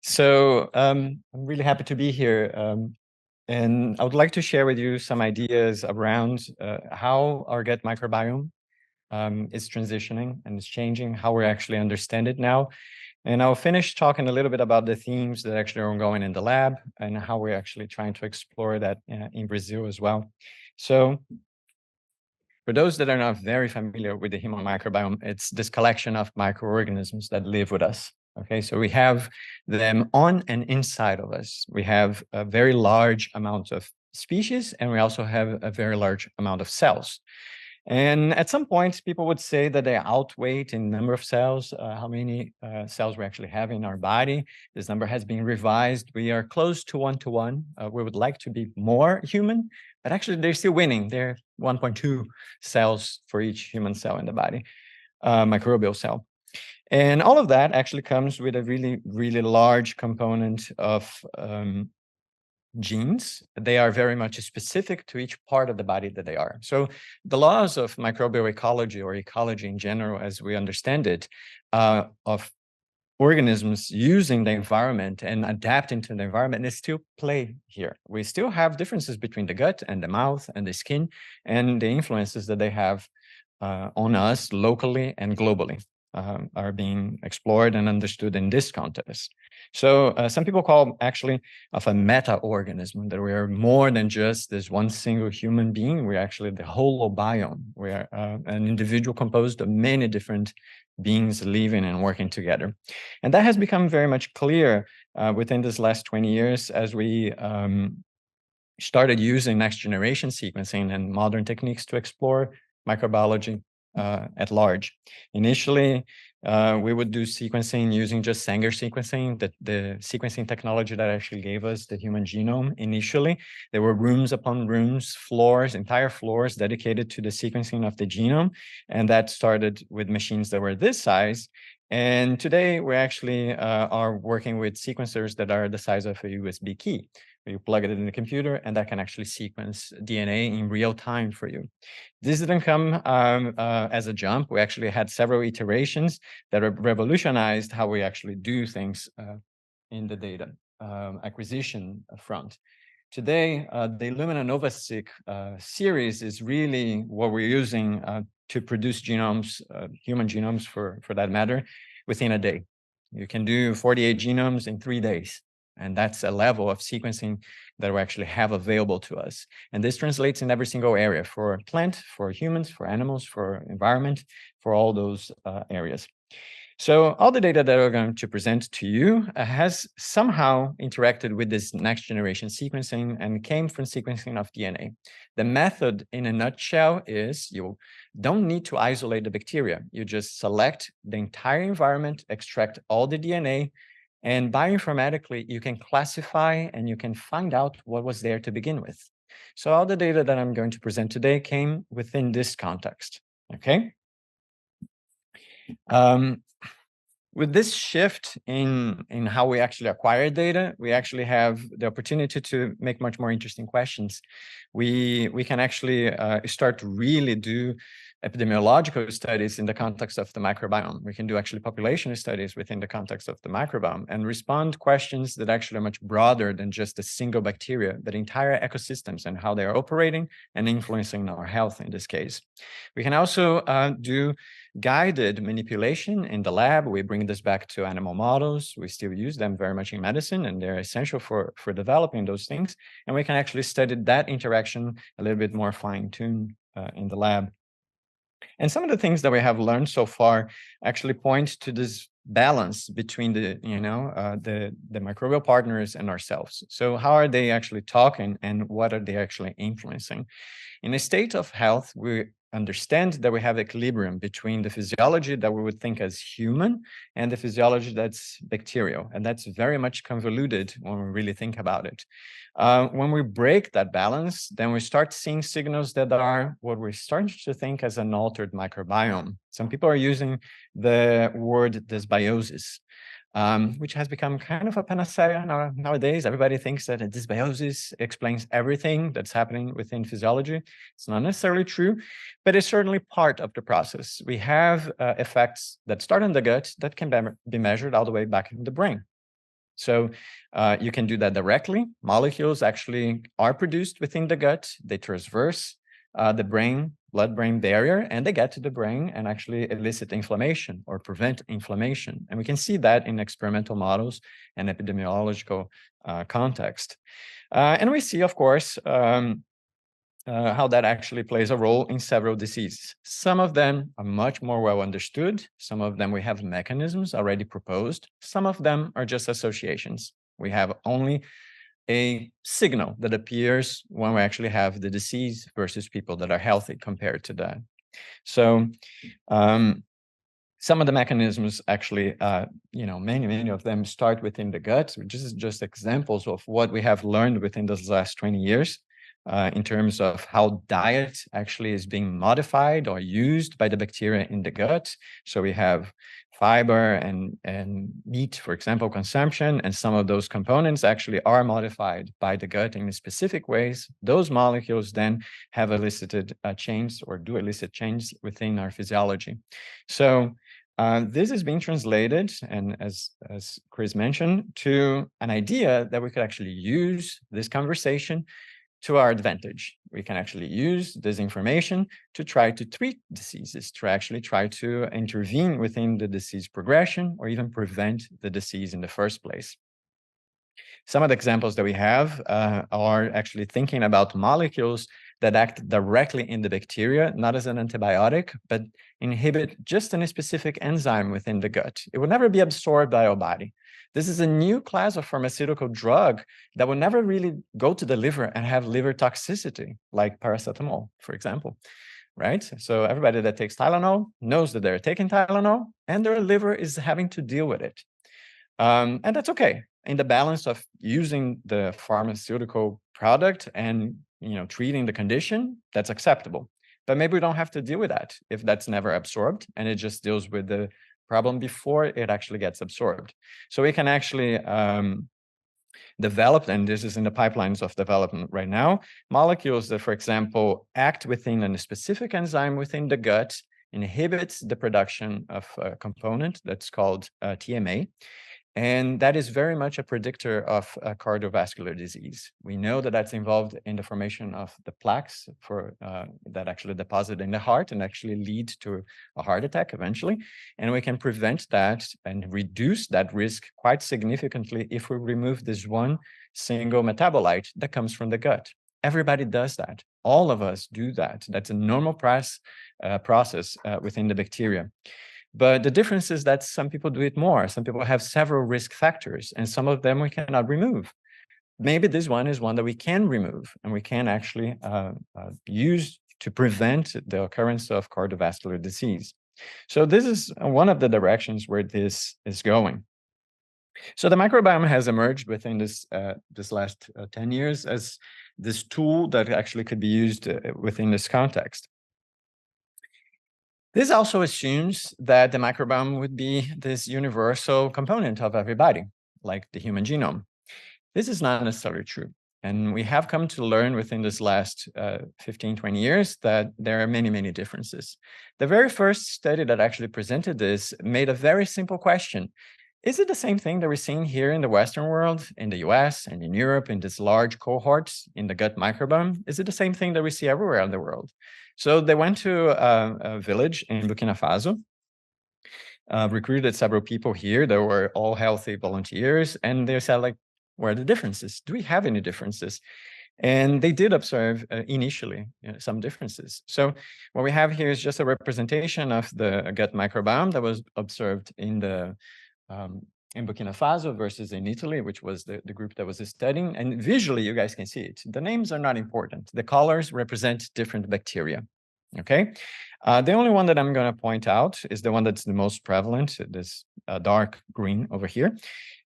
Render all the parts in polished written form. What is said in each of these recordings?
So I'm really happy to be here. And I would like to share with you some ideas around how our gut microbiome is transitioning and is changing, how we actually understand it now. And I'll finish talking a little bit about the themes that actually are ongoing in the lab and how we're actually trying to explore that in Brazil as well. So for those that are not very familiar with the human microbiome, it's this collection of microorganisms that live with us. Okay, so we have them on and inside of us. We have a very large amount of species, and we also have a very large amount of cells. And at some point, people would say that they outweigh in number of cells, how many cells we actually have in our body. This number has been revised. We are close to 1-to-1. We would like to be more human, but actually they're still winning. They're 1.2 cells for each human cell in the body, microbial cell. And all of that actually comes with a really, really large component of genes. They are very much specific to each part of the body that they are. So the laws of microbial ecology, or ecology in general, as we understand it, of organisms using the environment and adapting to the environment, is still play here. We still have differences between the gut and the mouth and the skin and the influences that they have on us locally and globally. Are being explored and understood in this context. So some people call actually of a meta-organism, that we are more than just this one single human being. We're actually the holobiome. We are an individual composed of many different beings living and working together. And that has become very much clear within this last 20 years as we started using next generation sequencing and modern techniques to explore microbiology at large. Initially, we would do sequencing using just Sanger sequencing, the sequencing technology that actually gave us the human genome initially. There were rooms upon rooms, floors, entire floors dedicated to the sequencing of the genome. And that started with machines that were this size. And today we actually are working with sequencers that are the size of a USB key. You plug it in the computer, and that can actually sequence DNA in real time for you. This didn't come as a jump. We actually had several iterations that revolutionized how we actually do things in the data acquisition front. Today, the Illumina NovaSeq series is really what we're using to produce genomes, human genomes for that matter, within a day. You can do 48 genomes in 3 days. And that's a level of sequencing that we actually have available to us. And this translates in every single area, for plant, for humans, for animals, for environment, for all those areas. So all the data that we're going to present to you has somehow interacted with this next generation sequencing and came from sequencing of DNA. The method in a nutshell is you don't need to isolate the bacteria. You just select the entire environment, extract all the DNA, and bioinformatically, you can classify and you can find out what was there to begin with. So all the data that I'm going to present today came within this context, okay? With this shift in how we actually acquire data, we actually have the opportunity to make much more interesting questions. We can actually start to really do epidemiological studies in the context of the microbiome. We can do actually population studies within the context of the microbiome and respond questions that actually are much broader than just a single bacteria, but entire ecosystems and how they are operating and influencing our health in this case. We can also do guided manipulation in the lab. We bring this back to animal models. We still use them very much in medicine, and they're essential for developing those things. And we can actually study that interaction a little bit more fine-tuned in the lab. And some of the things that we have learned so far actually point to this balance between the microbial partners and ourselves. So how are they actually talking, and what are they actually influencing? In a state of health, we understand that we have equilibrium between the physiology that we would think as human and the physiology that's bacterial. And that's very much convoluted when we really think about it. When we break that balance, then we start seeing signals that are what we're starting to think as an altered microbiome. Some people are using the word dysbiosis, which has become kind of a panacea nowadays. Everybody thinks that a dysbiosis explains everything that's happening within physiology. It's not necessarily true, but it's certainly part of the process. We have effects that start in the gut that can be measured all the way back in the brain. So you can do that directly. Molecules actually are produced within the gut. They traverse the blood-brain barrier, and they get to the brain and actually elicit inflammation or prevent inflammation. And we can see that in experimental models and epidemiological context. And we see, of course, how that actually plays a role in several diseases. Some of them are much more well understood. Some of them we have mechanisms already proposed. Some of them are just associations. We have only a signal that appears when we actually have the disease versus people that are healthy compared to that. So some of the mechanisms actually, many of them start within the gut, which is just examples of what we have learned within those last 20 years. In terms of how diet actually is being modified or used by the bacteria in the gut. So we have fiber and meat, for example, consumption, and some of those components actually are modified by the gut in specific ways. Those molecules then have elicited change or do elicit change within our physiology. So this is being translated, and as Chris mentioned, to an idea that we could actually use this conversation to our advantage. We can actually use this information to try to treat diseases, to actually try to intervene within the disease progression or even prevent the disease in the first place. Some of the examples that we have are actually thinking about molecules that act directly in the bacteria, not as an antibiotic, but inhibit just a specific enzyme within the gut. It will never be absorbed by our body. This is a new class of pharmaceutical drug that will never really go to the liver and have liver toxicity, like paracetamol, for example, right? So everybody that takes Tylenol knows that they're taking Tylenol and their liver is having to deal with it. And that's okay. In the balance of using the pharmaceutical product and treating the condition, that's acceptable. But maybe we don't have to deal with that if that's never absorbed and it just deals with the problem before it actually gets absorbed. So we can actually develop, and this is in the pipelines of development right now, molecules that, for example, act within a specific enzyme within the gut, inhibits the production of a component that's called TMA. And that is very much a predictor of cardiovascular disease. We know that that's involved in the formation of the plaques that actually deposit in the heart and actually lead to a heart attack eventually. And we can prevent that and reduce that risk quite significantly if we remove this one single metabolite that comes from the gut. Everybody does that. All of us do that. That's a normal process within the bacteria. But the difference is that some people do it more. Some people have several risk factors, and some of them we cannot remove. Maybe this one is one that we can remove, and we can actually use to prevent the occurrence of cardiovascular disease. So this is one of the directions where this is going. So the microbiome has emerged within this last 10 years as this tool that actually could be used within this context. This also assumes that the microbiome would be this universal component of everybody, like the human genome. This is not necessarily true. And we have come to learn within this last 15, 20 years that there are many, many differences. The very first study that actually presented this made a very simple question. Is it the same thing that we're seeing here in the Western world, in the US and in Europe, in these large cohorts in the gut microbiome? Is it the same thing that we see everywhere in the world? So they went to a village in Burkina Faso, recruited several people here that were all healthy volunteers, and they said, like, where are the differences? Do we have any differences? And they did observe initially some differences. So what we have here is just a representation of the gut microbiome that was observed in Burkina Faso versus in Italy, which was the group that was studying. And visually, you guys can see it. The names are not important. The colors represent different bacteria, okay? The only one that I'm going to point out is the one that's the most prevalent, this dark green over here.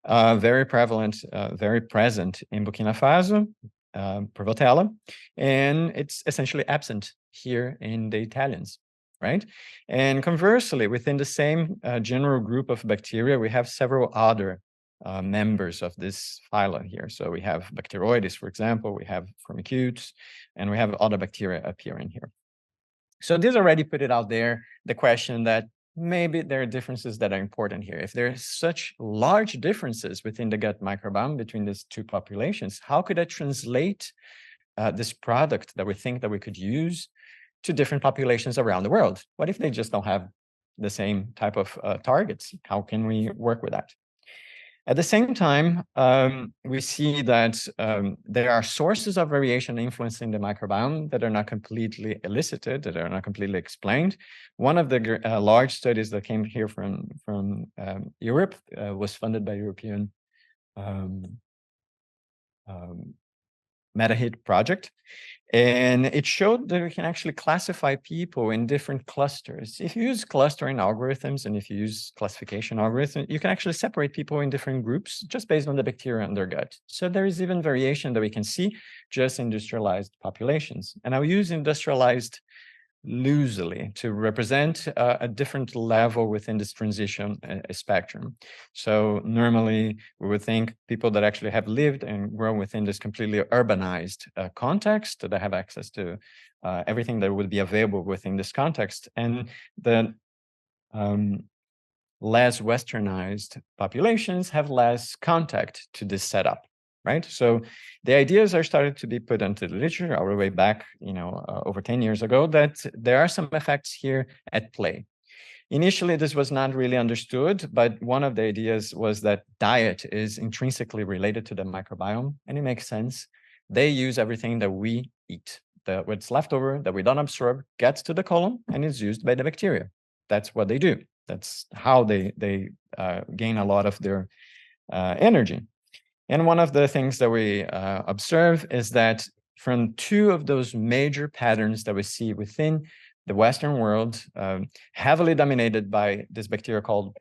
Very prevalent, very present in Burkina Faso, Prevotella, and it's essentially absent here in the Italians. Right? And conversely, within the same general group of bacteria, we have several other members of this phyla here. So we have Bacteroides, for example, we have Firmicutes, and we have other bacteria appearing here. So this already put it out there, the question that maybe there are differences that are important here. If there are such large differences within the gut microbiome between these two populations, how could I translate this product that we think that we could use to different populations around the world? What if they just don't have the same type of targets? How can we work with that? At the same time, we see that there are sources of variation influencing the microbiome that are not completely elicited, that are not completely explained. One of the large studies that came here from Europe was funded by European um, MetaHit project. And it showed that we can actually classify people in different clusters. If you use clustering algorithms and if you use classification algorithms, you can actually separate people in different groups just based on the bacteria in their gut. So there is even variation that we can see just in industrialized populations. And I'll use industrialized loosely to represent a different level within this transition spectrum. So normally we would think people that actually have lived and grown within this completely urbanized context, that have access to everything that would be available within this context, and the less westernized populations have less contact to this setup, right? So the ideas are started to be put into the literature all the way back, over 10 years ago, that there are some effects here at play. Initially, this was not really understood, but one of the ideas was that diet is intrinsically related to the microbiome, and it makes sense. They use everything that we eat. What's left over that we don't absorb gets to the colon and is used by the bacteria. That's what they do. That's how they gain a lot of their energy. And one of the things that we observe is that from two of those major patterns that we see within the Western world, heavily dominated by this bacteria called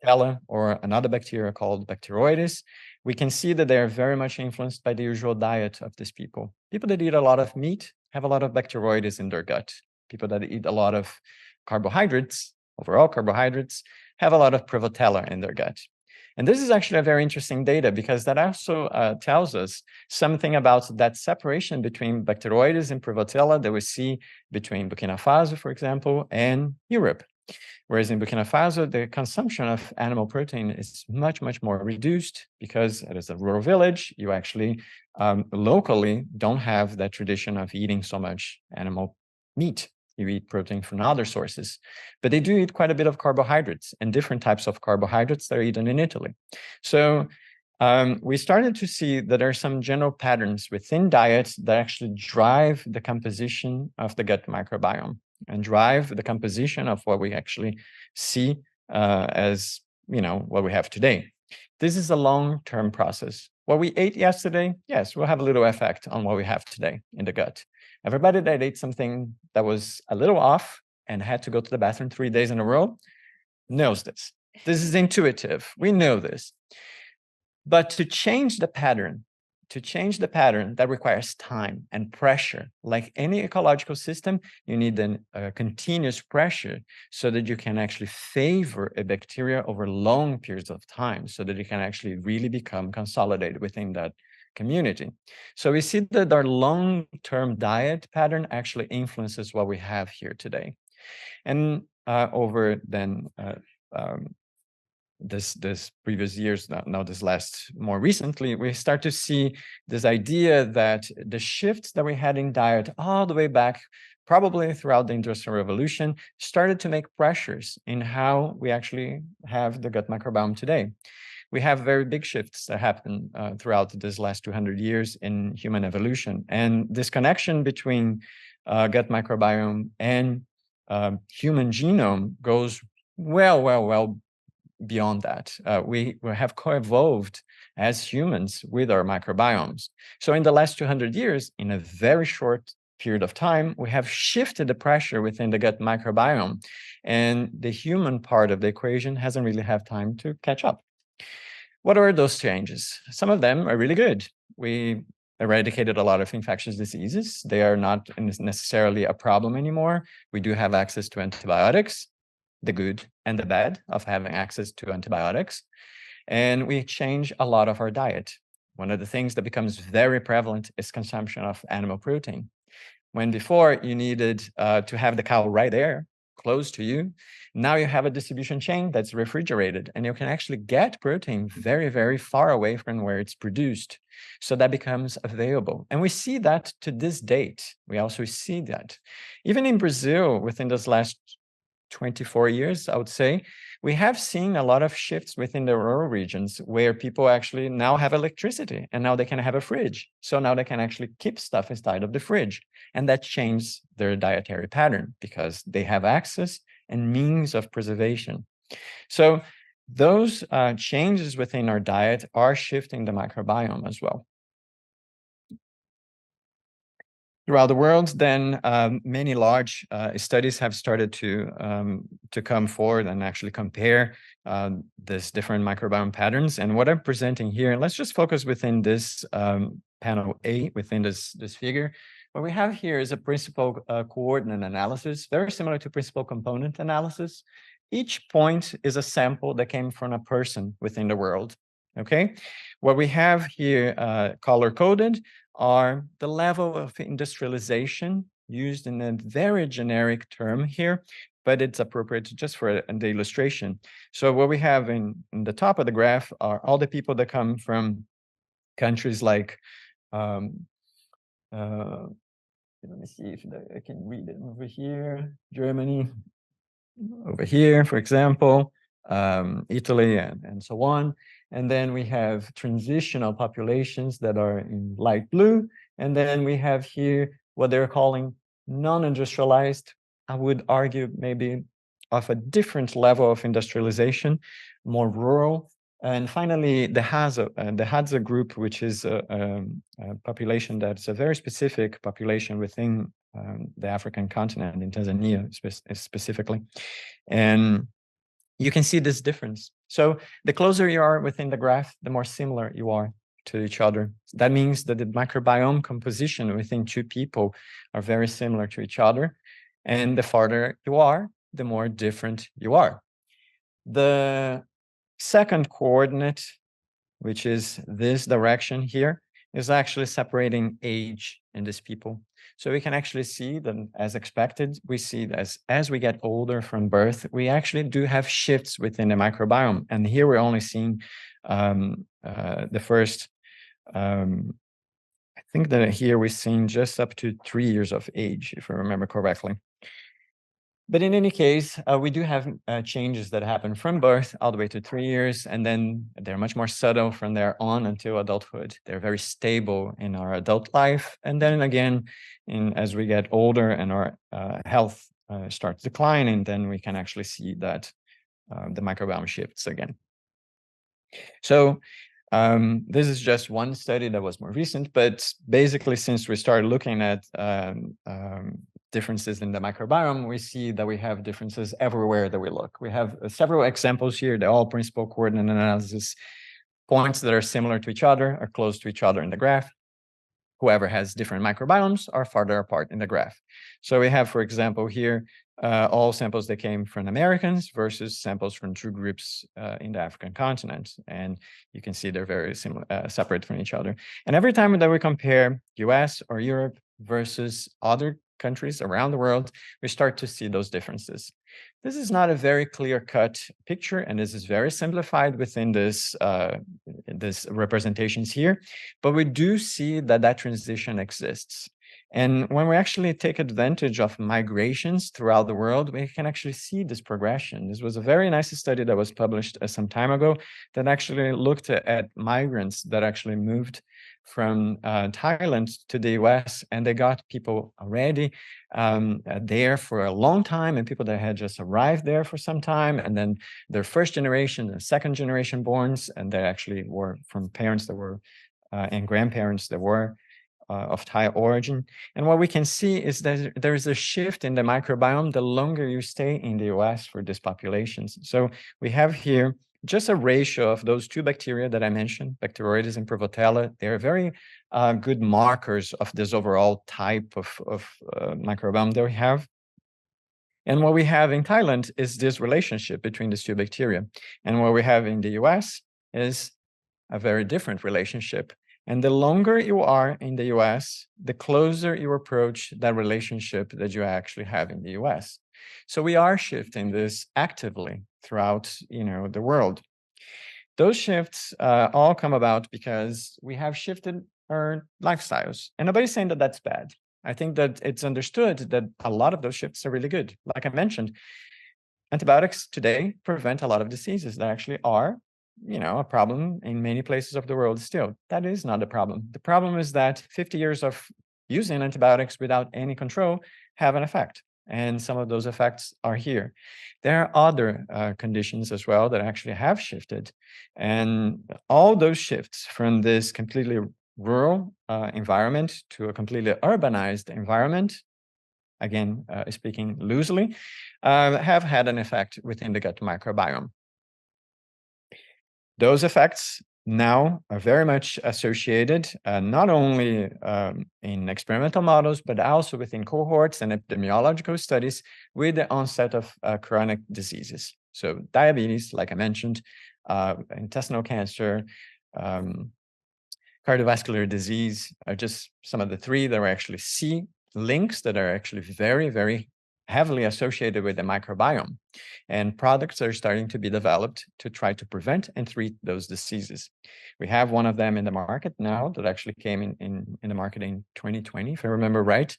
Bacillus or another bacteria called Bacteroides, we can see that they're very much influenced by the usual diet of these people. People that eat a lot of meat have a lot of Bacteroides in their gut. People that eat a lot of carbohydrates, overall carbohydrates, have a lot of Prevotella in their gut. And this is actually a very interesting data because that also tells us something about that separation between Bacteroides and Prevotella that we see between Burkina Faso, for example, and Europe. Whereas in Burkina Faso, the consumption of animal protein is much, much more reduced because it is a rural village. You actually locally don't have that tradition of eating so much animal meat. You eat protein from other sources, but they do eat quite a bit of carbohydrates and different types of carbohydrates that are eaten in Italy. So we started to see that there are some general patterns within diets that actually drive the composition of the gut microbiome and drive the composition of what we actually see as, what we have today. This is a long-term process. What we ate yesterday, yes, will have a little effect on what we have today in the gut. Everybody that ate something that was a little off and had to go to the bathroom 3 days in a row knows this. This is intuitive. We know this. But to change the pattern, that requires time and pressure. Like any ecological system, you need a continuous pressure so that you can actually favor a bacteria over long periods of time so that it can actually really become consolidated within that community. So we see that our long-term diet pattern actually influences what we have here today. And over then this previous years, now this last more recently, we start to see this idea that the shifts that we had in diet all the way back, probably throughout the Industrial Revolution, started to make pressures in how we actually have the gut microbiome today. We have very big shifts that happen throughout this last 200 years in human evolution. And this connection between gut microbiome and human genome goes well beyond that. We have co-evolved as humans with our microbiomes. So in the last 200 years, in a very short period of time, we have shifted the pressure within the gut microbiome, and the human part of the equation hasn't really had time to catch up. What are those changes? Some of them are really good. We eradicated a lot of infectious diseases. They are not necessarily a problem anymore. We do have access to antibiotics, the good and the bad of having access to antibiotics. And we change a lot of our diet. One of the things that becomes very prevalent is consumption of animal protein. When before you needed to have the cow right there, close to you. Now you have a distribution chain that's refrigerated, and you can actually get protein very, very far away from where it's produced. So that becomes available. And we see that to this date. We also see that. Even in Brazil, within this last 24 years, I would say, we have seen a lot of shifts within the rural regions where people actually now have electricity and now they can have a fridge. So now they can actually keep stuff inside of the fridge. And that changes their dietary pattern because they have access and means of preservation. So those changes within our diet are shifting the microbiome as well. Throughout the world, then many large studies have started to come forward and actually compare these different microbiome patterns. And what I'm presenting here, let's just focus within this panel A, within this figure. What we have here is a principal coordinate analysis, very similar to principal component analysis. Each point is a sample that came from a person within the world. Okay, what we have here color-coded are the level of industrialization used in a very generic term here, but it's appropriate just for the illustration. So what we have in the top of the graph are all the people that come from countries like, let me see if I can read it over here, Germany, over here, for example, Italy, and so on. And then we have transitional populations that are in light blue. And then we have here what they're calling non-industrialized. I would argue maybe of a different level of industrialization, more rural. And finally, the Hadza group, which is a population that's a very specific population within the African continent, in Tanzania specifically. And you can see this difference. So the closer you are within the graph, the more similar you are to each other. That means that the microbiome composition within two people are very similar to each other. And the farther you are, the more different you are. The second coordinate, which is this direction here, is actually separating age in these people. So we can actually see that, as expected, we see that as we get older from birth, we actually do have shifts within the microbiome. And here we're only seeing the first, I think that here we're seeing just up to 3 years of age, if I remember correctly. But in any case, we do have changes that happen from birth all the way to 3 years, and then they're much more subtle from there on until adulthood. They're very stable in our adult life. And then again, as we get older and our health starts declining, then we can actually see that the microbiome shifts again. So this is just one study that was more recent, but basically since we started looking at differences in the microbiome, we see that we have differences everywhere that we look. We have several examples here. They're all principal coordinate analysis points that are similar to each other, are close to each other in the graph. Whoever has different microbiomes are farther apart in the graph. So we have, for example, here, all samples that came from Americans versus samples from two groups in the African continent. And you can see they're very similar, separate from each other. And every time that we compare US or Europe versus other countries around the world, we start to see those differences. This is not a very clear-cut picture, and this is very simplified within this representations here, but we do see that that transition exists. And when we actually take advantage of migrations throughout the world, we can actually see this progression. This was a very nice study that was published some time ago that actually looked at migrants that actually moved from Thailand to the US, and they got people already there for a long time, and people that had just arrived there for some time, and then their first generation and second generation borns, and they actually were from parents that were and grandparents that were of Thai origin. And what we can see is that there is a shift in the microbiome the longer you stay in the US for these populations. So we have here just a ratio of those two bacteria that I mentioned, Bacteroides and Prevotella. They're very good markers of this overall type of microbiome that we have. And what we have in Thailand is this relationship between these two bacteria. And what we have in the US is a very different relationship. And the longer you are in the US, the closer you approach that relationship that you actually have in the US. So we are shifting this actively throughout, the world. Those shifts all come about because we have shifted our lifestyles. And nobody's saying that that's bad. I think that it's understood that a lot of those shifts are really good. Like I mentioned, antibiotics today prevent a lot of diseases that actually are, a problem in many places of the world still. That is not the problem. The problem is that 50 years of using antibiotics without any control have an effect. And some of those effects are here. There are other conditions as well that actually have shifted. And all those shifts from this completely rural environment to a completely urbanized environment, again, speaking loosely, have had an effect within the gut microbiome. Those effects now are very much associated, not only in experimental models, but also within cohorts and epidemiological studies with the onset of chronic diseases. So diabetes, like I mentioned, intestinal cancer, cardiovascular disease are just some of the three that we actually see links that are actually very, very heavily associated with the microbiome. And products are starting to be developed to try to prevent and treat those diseases. We have one of them in the market now that actually came in the market in 2020, if I remember right.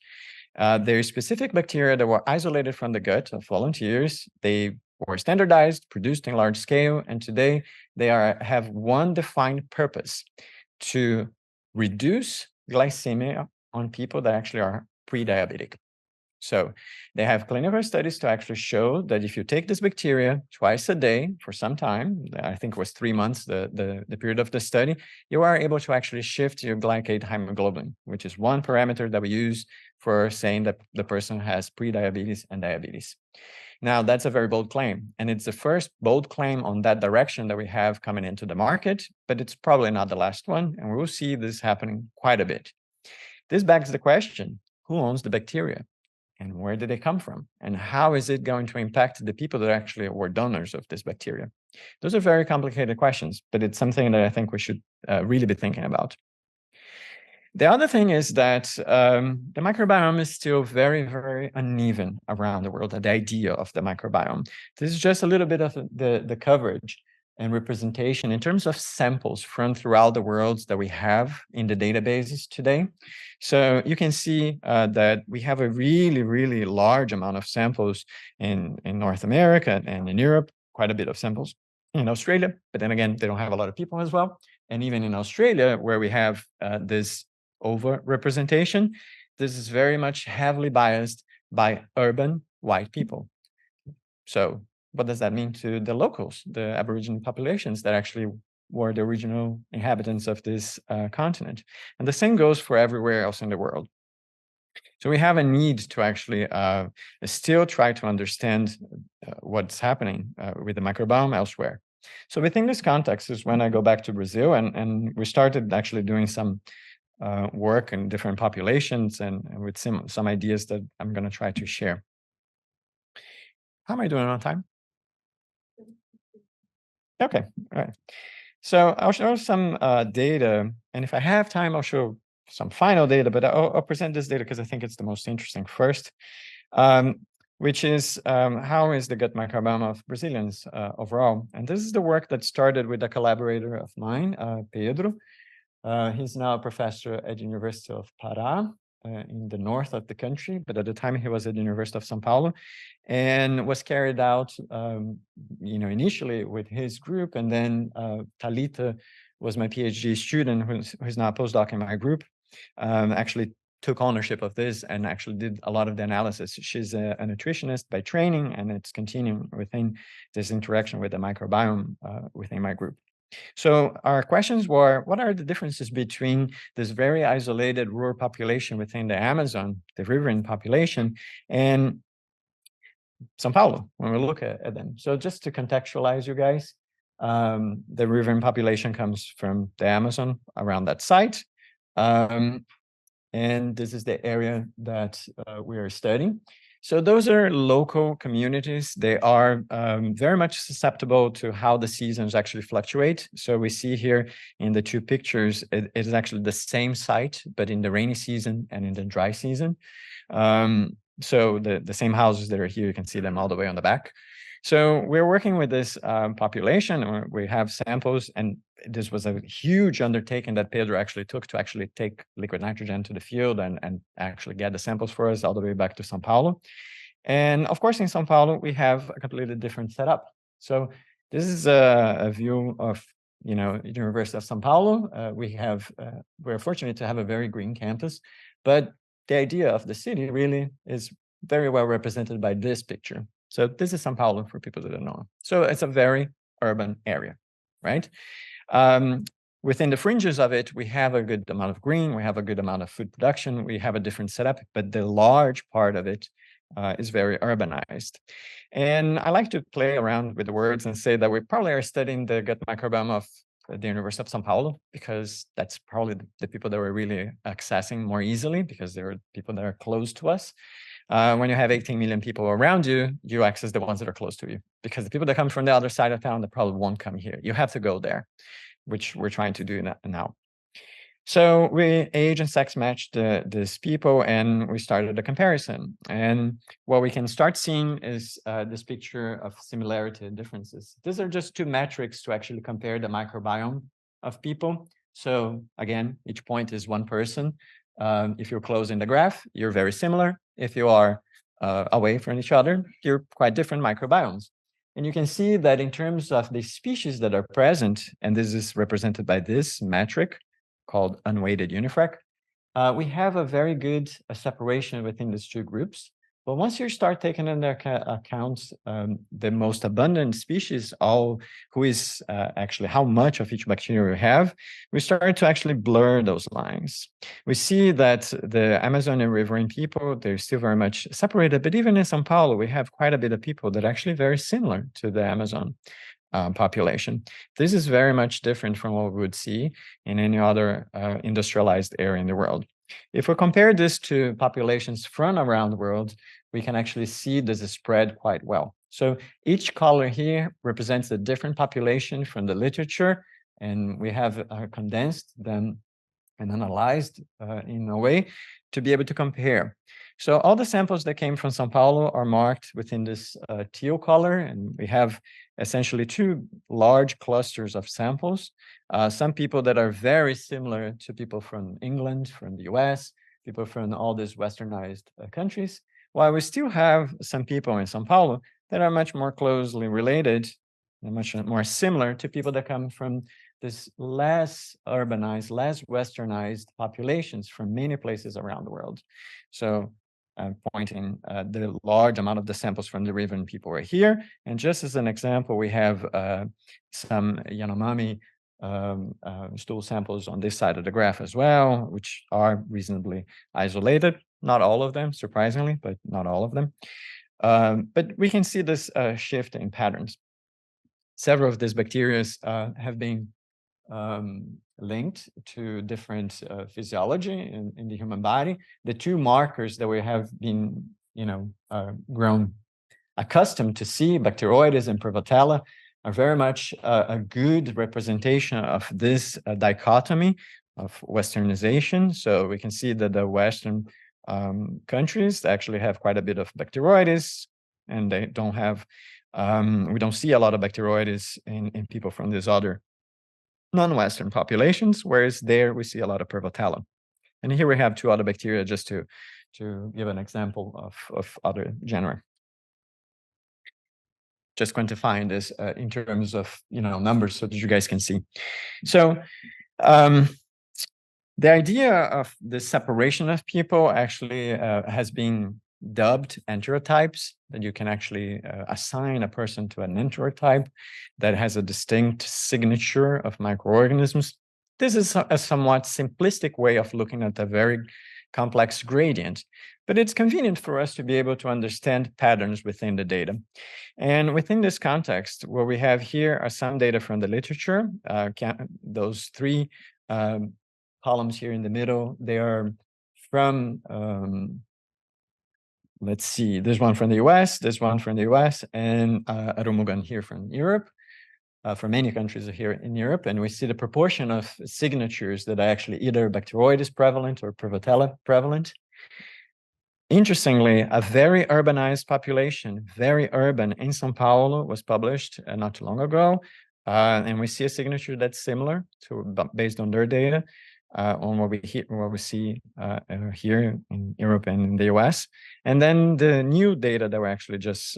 There are specific bacteria that were isolated from the gut of volunteers. They were standardized, produced in large scale, and today they have one defined purpose: to reduce glycemia on people that actually are pre-diabetic. So they have clinical studies to actually show that if you take this bacteria twice a day for some time, I think it was 3 months, the period of the study, you are able to actually shift your glycate hemoglobin, which is one parameter that we use for saying that the person has pre-diabetes and diabetes. Now, that's a very bold claim, and it's the first bold claim on that direction that we have coming into the market, but it's probably not the last one, and we'll see this happening quite a bit. This begs the question, who owns the bacteria? And where did they come from? And how is it going to impact the people that actually were donors of this bacteria? Those are very complicated questions, but it's something that I think we should really be thinking about. The other thing is that the microbiome is still very, very uneven around the world, the idea of the microbiome. This is just a little bit of the coverage and representation in terms of samples from throughout the world that we have in the databases today. So you can see that we have a really, really large amount of samples in North America and in Europe, quite a bit of samples in Australia, but then again, they don't have a lot of people as well. And even in Australia, where we have this over-representation, this is very much heavily biased by urban white people. So what does that mean to the locals, the Aboriginal populations that actually were the original inhabitants of this continent? And the same goes for everywhere else in the world. So we have a need to actually still try to understand what's happening with the microbiome elsewhere. So within this context is when I go back to Brazil, and we started actually doing some work in different populations and with some ideas that I'm going to try to share. How am I doing on time? Okay, all right. So I'll show some data, and if I have time, I'll show some final data, but I'll present this data because I think it's the most interesting first, which is how is the gut microbiome of Brazilians overall. And this is the work that started with a collaborator of mine, Pedro. He's now a professor at the University of Pará in the north of the country, but at the time he was at the University of São Paulo, and was carried out, initially with his group, and then Thalita was my PhD student, who's now a postdoc in my group, actually took ownership of this and actually did a lot of the analysis. She's a nutritionist by training, and it's continuing within this interaction with the microbiome within my group. So our questions were, what are the differences between this very isolated rural population within the Amazon, the riverine population, and São Paulo, when we look at them? So just to contextualize you guys, the riverine population comes from the Amazon around that site. And this is the area that we are studying. So those are local communities. They are very much susceptible to how the seasons actually fluctuate. So we see here in the two pictures, it is actually the same site, but in the rainy season and in the dry season. So the same houses that are here, you can see them all the way on the back. So we're working with this population, or we have samples, and this was a huge undertaking that Pedro actually took to actually take liquid nitrogen to the field and actually get the samples for us all the way back to São Paulo. And of course, in São Paulo, we have a completely different setup. So this is a view of, University of São Paulo. We're fortunate to have a very green campus, but the idea of the city really is very well represented by this picture. So this is São Paulo for people that don't know. So it's a very urban area, right? Within the fringes of it, we have a good amount of green, we have a good amount of food production, we have a different setup, but the large part of it is very urbanized. And I like to play around with the words and say that we probably are studying the gut microbiome of the University of São Paulo, because that's probably the people that we're really accessing more easily, because they're people that are close to us. When you have 18 million people around you, you access the ones that are close to you, because the people that come from the other side of town, they probably won't come here. You have to go there, which we're trying to do now. So we age and sex matched these people, and we started a comparison. And what we can start seeing is this picture of similarity and differences. These are just two metrics to actually compare the microbiome of people. So again, each point is one person. If you're close in the graph, you're very similar. If you are away from each other, you're quite different microbiomes. And you can see that in terms of the species that are present, and this is represented by this metric, called unweighted unifrac, we have a very good separation within these two groups. But once you start taking into account the most abundant species, who is actually how much of each bacteria we have, we start to actually blur those lines. We see that the Amazonian riverine people, they're still very much separated, but even in São Paulo, we have quite a bit of people that are actually very similar to the Amazon population. This is very much different from what we would see in any other industrialized area in the world. If we compare this to populations from around the world, we can actually see this is spread quite well. So each color here represents a different population from the literature, and we have condensed them and analyzed in a way to be able to compare. So all the samples that came from São Paulo are marked within this teal color, and we have essentially two large clusters of samples. Some people that are very similar to people from England, from the US, people from all these westernized countries, while we still have some people in São Paulo that are much more closely related and much more similar to people that come from this less urbanized, less westernized populations from many places around the world. So I'm pointing the large amount of the samples from the riverine people are here. And just as an example, we have some Yanomami stool samples on this side of the graph as well, which are reasonably isolated. Not all of them, surprisingly, but not all of them. But we can see this shift in patterns. Several of these bacteria have been linked to different physiology in the human body. The two markers that we have been, grown accustomed to see, Bacteroides and Prevotella, are very much a good representation of this dichotomy of westernization. So we can see that the Western countries actually have quite a bit of Bacteroides, and they don't have, we don't see a lot of Bacteroides in people from these other non-Western populations, whereas there we see a lot of Prevotella. And here we have two other bacteria just to give an example of other genera. Just quantifying this in terms of numbers so that you guys can see. So the idea of the separation of people actually has been dubbed enterotypes, that you can actually assign a person to an enterotype that has a distinct signature of microorganisms. This is a somewhat simplistic way of looking at a very complex gradient, but it's convenient for us to be able to understand patterns within the data. And within this context, what we have here are some data from the literature. Those three columns here in the middle, they are from let's see, there's one from the US, there's one from the US, and Arumugan here from Europe, from many countries here in Europe. And we see the proportion of signatures that are actually either Bacteroides prevalent or Prevotella prevalent. Interestingly, a very urbanized population, very urban in São Paulo, was published not too long ago. And we see a signature that's similar to, based on their data, on what we see here in Europe and in the US. And then the new data that were actually just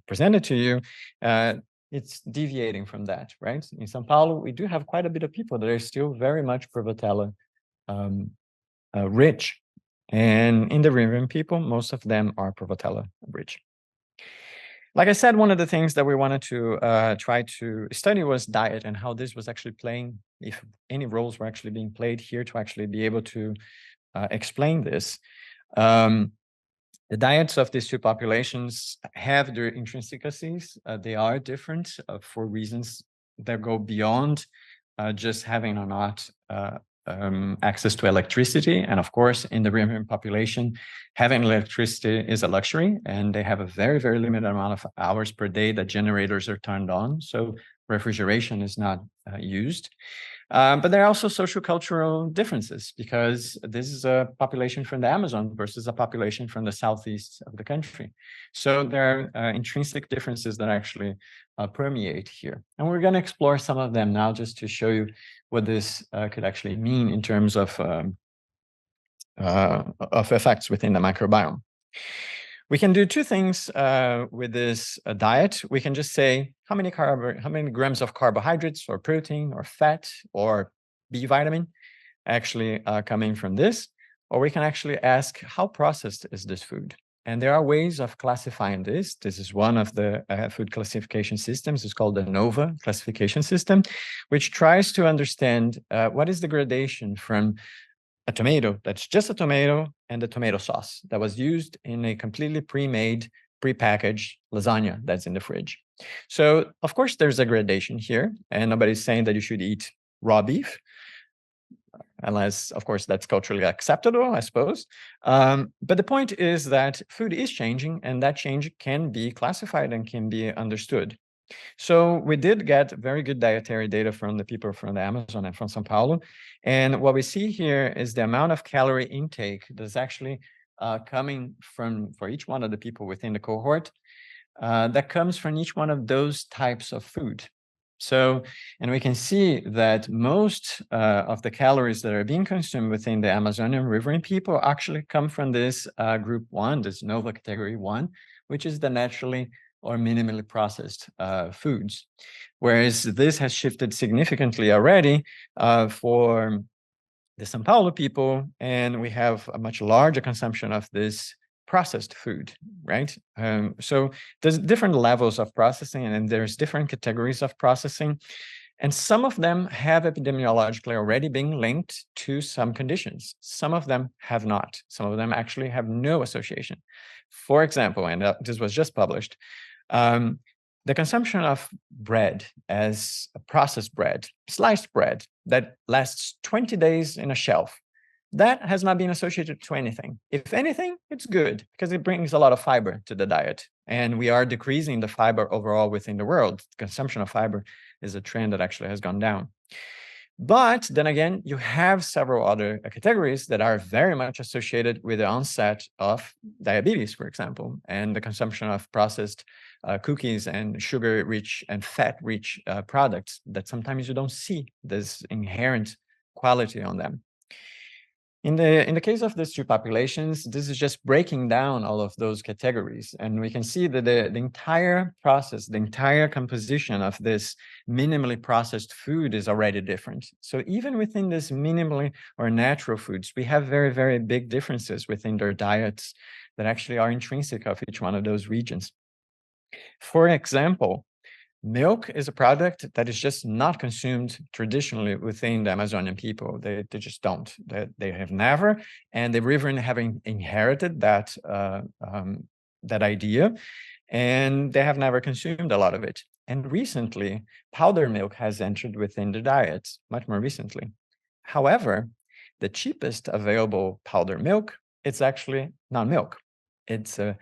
presented to you, it's deviating from that, right? In São Paulo, we do have quite a bit of people that are still very much Prevotella rich. And in the Riverine people, most of them are Prevotella rich. Like I said, one of the things that we wanted to try to study was diet and how this was actually playing, if any roles were actually being played here to actually be able to explain this. The diets of these two populations have their intrinsicies. They are different for reasons that go beyond just having or not access to electricity. And of course, in the Riverine population, having electricity is a luxury, and they have a very, very limited amount of hours per day that generators are turned on. So refrigeration is not used. But there are also social-cultural differences, because this is a population from the Amazon versus a population from the southeast of the country. So there are intrinsic differences that actually permeate here. And we're going to explore some of them now just to show you what this could actually mean in terms of effects within the microbiome. We can do two things with this diet. We can just say how many grams of carbohydrates or protein or fat or B vitamin actually coming from this, or we can actually ask how processed is this food. And there are ways of classifying this. This is one of the food classification systems. It's called the NOVA classification system, which tries to understand what is the gradation from a tomato that's just a tomato and the tomato sauce that was used in a completely pre-made, pre-packaged lasagna that's in the fridge. So, of course, there's a gradation here, and nobody's saying that you should eat raw beef, unless, of course, that's culturally acceptable, I suppose. But the point is that food is changing, and that change can be classified and can be understood. So we did get very good dietary data from the people from the Amazon and from São Paulo. And what we see here is the amount of calorie intake that's actually coming from, for each one of the people within the cohort, that comes from each one of those types of food. So, and we can see that most of the calories that are being consumed within the Amazonian riverine people actually come from this group 1, this NOVA category 1, which is the naturally or minimally processed foods. Whereas this has shifted significantly already for the São Paulo people, and we have a much larger consumption of this processed food, right? So there's different levels of processing, and there's different categories of processing. And some of them have epidemiologically already been linked to some conditions. Some of them have not. Some of them actually have no association. For example, and this was just published, the consumption of bread as a processed bread, sliced bread that lasts 20 days in a shelf, that has not been associated to anything. If anything, it's good because it brings a lot of fiber to the diet. And we are decreasing the fiber overall within the world. Consumption of fiber is a trend that actually has gone down. But then again, you have several other categories that are very much associated with the onset of diabetes, for example, and the consumption of processed cookies and sugar-rich and fat-rich products that sometimes you don't see this inherent quality on them. In the case of these two populations, this is just breaking down all of those categories. And we can see that the entire process, the entire composition of this minimally processed food is already different. So even within this minimally or natural foods, we have very, very big differences within their diets that actually are intrinsic of each one of those regions. For example, milk is a product that is just not consumed traditionally within the Amazonian people. They just don't. They have never, and the riverine having inherited that that idea, and they have never consumed a lot of it. And recently, powdered milk has entered within the diets, much more recently. However, the cheapest available powdered milk, it's actually not milk. It's a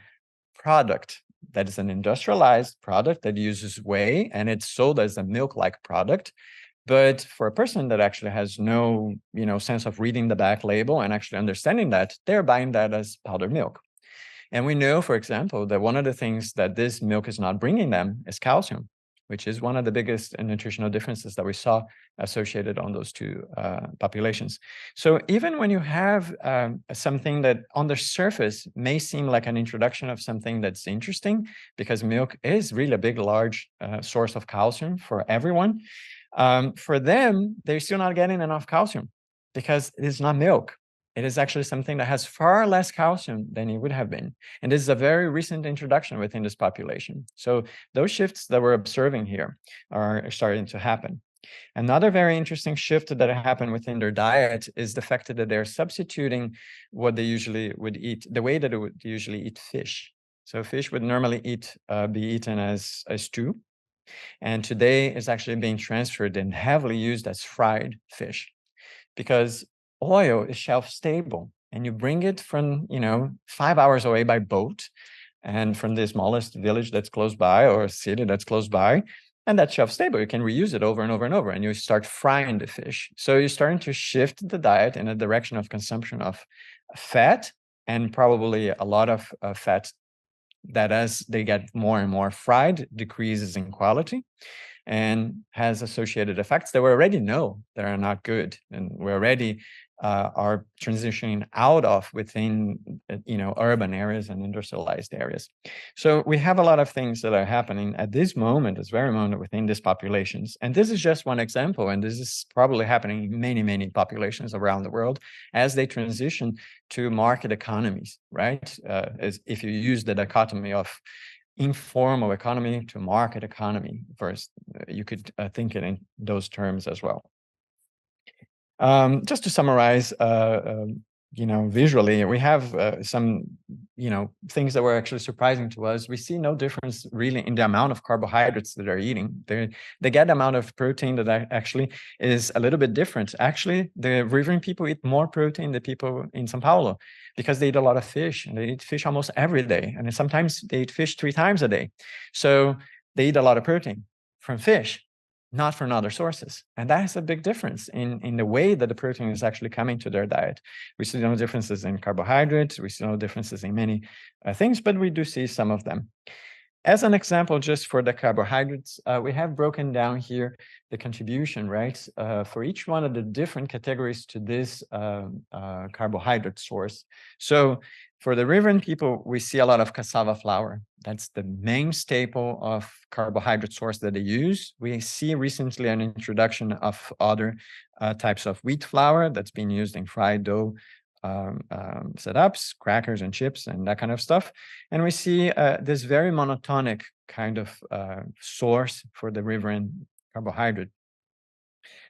product that is an industrialized product that uses whey, and it's sold as a milk-like product, But for a person that actually has no, sense of reading the back label and actually understanding that, they're buying that as powdered milk. And we know, for example, that one of the things that this milk is not bringing them is calcium, which is one of the biggest nutritional differences that we saw associated on those two populations. So even when you have something that on the surface may seem like an introduction of something that's interesting, because milk is really a big, large source of calcium for everyone, for them, they're still not getting enough calcium because it is not milk. It is actually something that has far less calcium than it would have been. And this is a very recent introduction within this population. So those shifts that we're observing here are starting to happen. Another very interesting shift that happened within their diet is the fact that they're substituting what they usually would eat, the way that they would usually eat fish. So fish would normally be eaten as a stew. And today it's actually being transferred and heavily used as fried fish, because oil is shelf stable and you bring it from 5 hours away by boat and from the smallest village that's close by or city that's close by, and that's shelf stable. You can reuse it over and over and over, and you start frying the fish. So you're starting to shift the diet in a direction of consumption of fat, and probably a lot of fat that, as they get more and more fried, decreases in quality and has associated effects that we already know that are not good, and we already are transitioning out of within urban areas and industrialized areas. So we have a lot of things that are happening at this moment, this very moment, within these populations. And this is just one example, and this is probably happening in many, many populations around the world as they transition to market economies, right? As if you use the dichotomy of informal economy to market economy first, you could think it in those terms as well. Just to summarize, visually, we have some, things that were actually surprising to us. We see no difference really in the amount of carbohydrates that they're eating. They get the amount of protein that actually is a little bit different. Actually, the riverine people eat more protein than people in São Paulo, because they eat a lot of fish, and they eat fish almost every day. And sometimes they eat fish 3 times a day. So they eat a lot of protein from fish, not from other sources. And that is a big difference in the way that the protein is actually coming to their diet. We see no differences in carbohydrates, we see no differences in many things, but we do see some of them. As an example, just for the carbohydrates, we have broken down here the contribution, right, for each one of the different categories to this carbohydrate source. So for the riverine people, we see a lot of cassava flour. That's the main staple of carbohydrate source that they use. We see recently an introduction of other types of wheat flour that's being used in fried dough setups, crackers and chips and that kind of stuff. And we see this very monotonic kind of source for the riverine carbohydrate.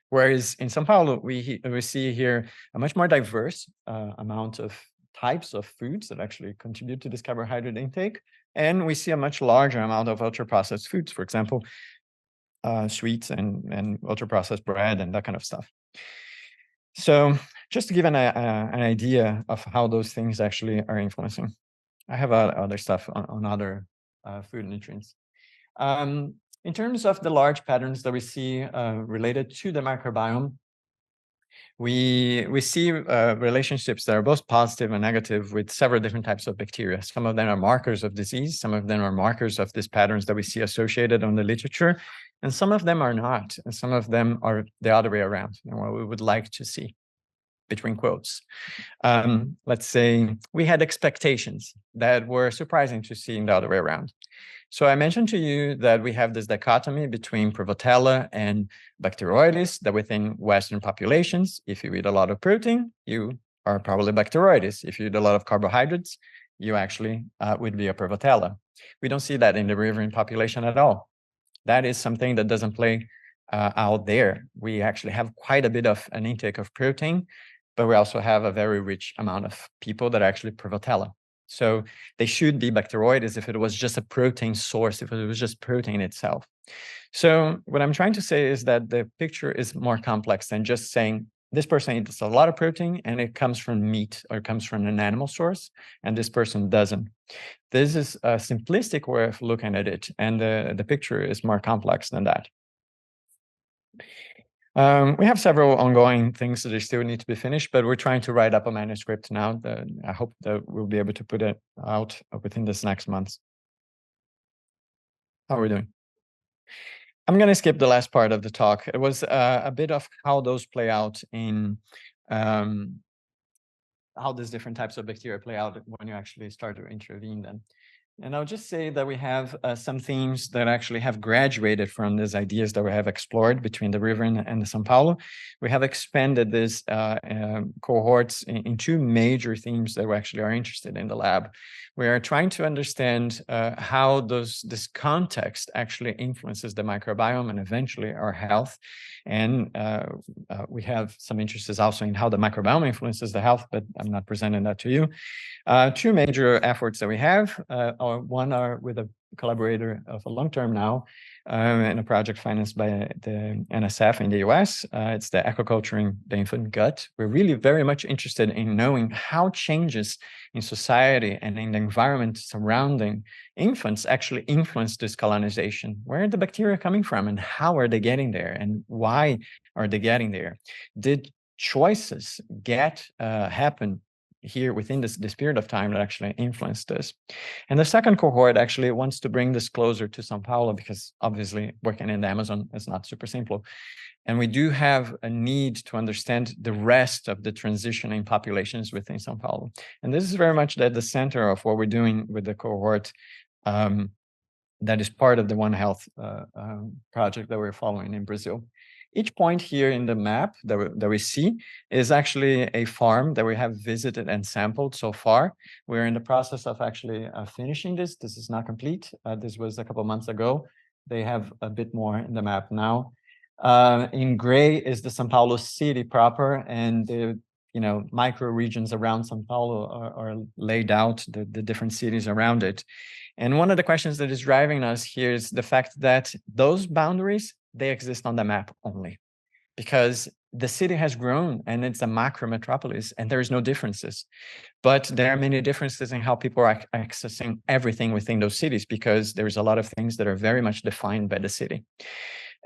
Whereas in São Paulo, we see here a much more diverse amount of types of foods that actually contribute to this carbohydrate intake. And we see a much larger amount of ultra-processed foods, for example, sweets and ultra-processed bread and that kind of stuff. So just to give an idea of how those things actually are influencing. I have other stuff on other food nutrients. In terms of the large patterns that we see related to the microbiome, we see relationships that are both positive and negative with several different types of bacteria. Some of them are markers of disease, some of them are markers of these patterns that we see associated on the literature, and some of them are not, and some of them are the other way around, and what we would like to see, between quotes. Let's say we had expectations that were surprising to see in the other way around. So I mentioned to you that we have this dichotomy between Prevotella and Bacteroides, that within Western populations, if you eat a lot of protein, you are probably Bacteroides. If you eat a lot of carbohydrates, you actually would be a Prevotella. We don't see that in the riverine population at all. That is something that doesn't play out there. We actually have quite a bit of an intake of protein, but we also have a very rich amount of people that are actually Prevotella. So they should be Bacteroides if it was just a protein source, if it was just protein itself. So what I'm trying to say is that the picture is more complex than just saying this person eats a lot of protein and it comes from meat or comes from an animal source, and this person doesn't. This is a simplistic way of looking at it, and the picture is more complex than that. We have several ongoing things that still need to be finished, but we're trying to write up a manuscript now that I hope that we'll be able to put it out within this next month. How are we doing? I'm going to skip the last part of the talk. It was a bit of how those play out in um, how these different types of bacteria play out when you actually start to intervene them. And I'll just say that we have some themes that actually have graduated from these ideas that we have explored between the river and the São Paulo. We have expanded these cohorts in two major themes that we actually are interested in the lab. We are trying to understand how this context actually influences the microbiome and eventually our health. And we have some interests also in how the microbiome influences the health, but I'm not presenting that to you. Two major efforts that we have, one are with a collaborator of a long term now, in a project financed by the NSF in the US. It's the aquaculturing the infant gut. We're really very much interested in knowing how changes in society and in the environment surrounding infants actually influence this colonization. Where are the bacteria coming from and how are they getting there and why are they getting there? Did choices happen here within this period of time that actually influenced this? And the second cohort actually wants to bring this closer to São Paulo because obviously working in the Amazon is not super simple. And we do have a need to understand the rest of the transitioning populations within São Paulo. And this is very much at the center of what we're doing with the cohort that is part of the One Health project that we're following in Brazil. Each point here in the map that we see is actually a farm that we have visited and sampled so far. We're in the process of actually finishing this. This is not complete. This was a couple of months ago. They have a bit more in the map now. In gray is the São Paulo city proper, and the micro regions around São Paulo are laid out, the different cities around it. And one of the questions that is driving us here is the fact that those boundaries, they exist on the map only because the city has grown and it's a macro metropolis and there's no differences. But there are many differences in how people are accessing everything within those cities because there's a lot of things that are very much defined by the city.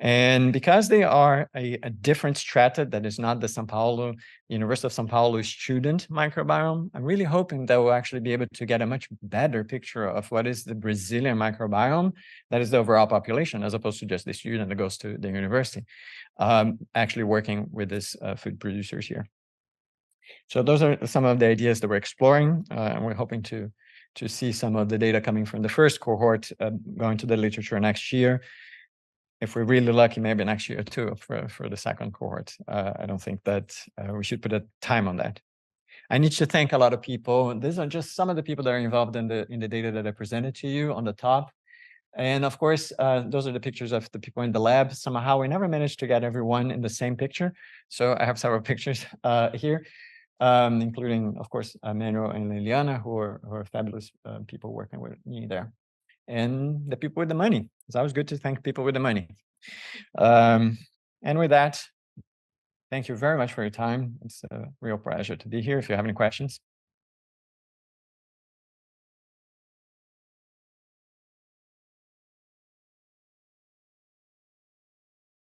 And because they are a different strata that is not the University of São Paulo student microbiome, I'm really hoping that we'll actually be able to get a much better picture of what is the Brazilian microbiome, that is the overall population, as opposed to just the student that goes to the university, actually working with these food producers here. So those are some of the ideas that we're exploring, and we're hoping to see some of the data coming from the first cohort going to the literature next year. If we're really lucky, maybe next year too for the second cohort. I don't think that we should put a time on that. I need to thank a lot of people. These are just some of the people that are involved in the data that I presented to you on the top. And of course, those are the pictures of the people in the lab. Somehow we never managed to get everyone in the same picture. So I have several pictures here, including, of course, Manuel and Liliana, who are fabulous people working with me there. And the people with the money. It's always good to thank people with the money. And with that, thank you very much for your time. It's a real pleasure to be here. If you have any questions.